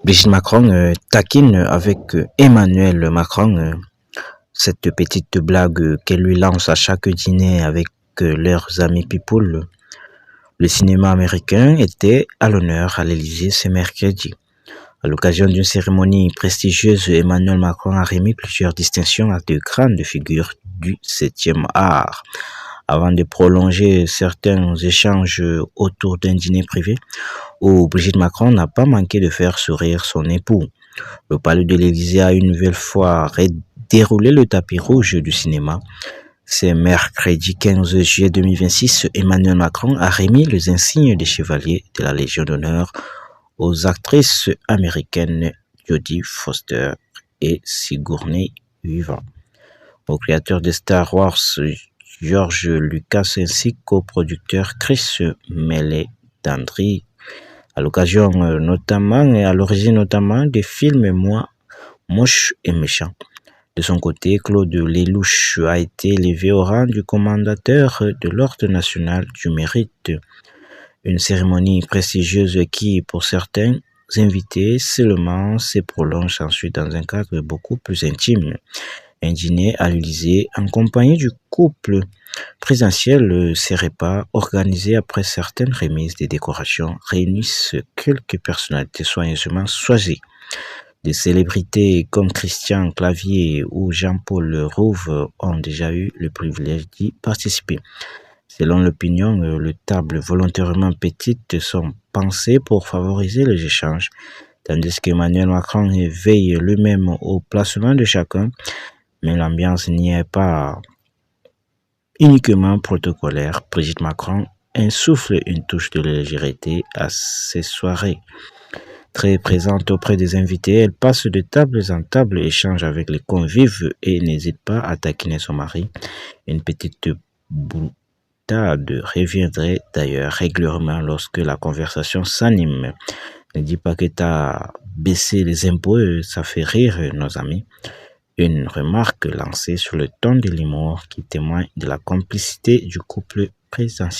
Brigitte Macron taquine avec Emmanuel Macron. Cette petite blague qu'elle lui lance à chaque dîner avec leurs amis people. Le cinéma américain était à l'honneur à l'Élysée ce mercredi. À l'occasion d'une cérémonie prestigieuse, Emmanuel Macron a remis plusieurs distinctions à de grandes figures du 7e art. Avant de prolonger certains échanges autour d'un dîner privé, où Brigitte Macron n'a pas manqué de faire sourire son époux. Le palais de l'Élysée a une nouvelle fois déroulé le tapis rouge du cinéma. C'est mercredi 15 juillet 2026, Emmanuel Macron a remis les insignes des chevaliers de la Légion d'honneur aux actrices américaines Jodie Foster et Sigourney Weaver, au créateur de Star Wars George Lucas ainsi qu'au producteur Chris Meledandri, à l'occasion notamment et à l'origine notamment des films Moi, Moche et Méchant. De son côté, Claude Lelouch a été élevé au rang du commendateur de l'Ordre national du mérite, une cérémonie prestigieuse qui, pour certains invités seulement, se prolonge ensuite dans un cadre beaucoup plus intime. Un dîner à l'Élysée en compagnie du couple présidentiel. Ces repas, organisés après certaines remises des décorations, réunissent quelques personnalités soigneusement choisies. Des célébrités comme Christian Clavier ou Jean-Paul Rouve ont déjà eu le privilège d'y participer. Selon l'opinion, les tables volontairement petites sont pensées pour favoriser les échanges, tandis qu'Emmanuel Macron veille lui-même au placement de chacun, mais l'ambiance n'y est pas uniquement protocolaire. Brigitte Macron insuffle une touche de légèreté à ces soirées. Très présente auprès des invités, elle passe de table en table, échange avec les convives et n'hésite pas à taquiner son mari. Une petite boutade reviendrait d'ailleurs régulièrement lorsque la conversation s'anime. Ne dis pas que t'as baissé les impôts, ça fait rire nos amis. Une remarque lancée sur le ton de l'humour qui témoigne de la complicité du couple présidentiel.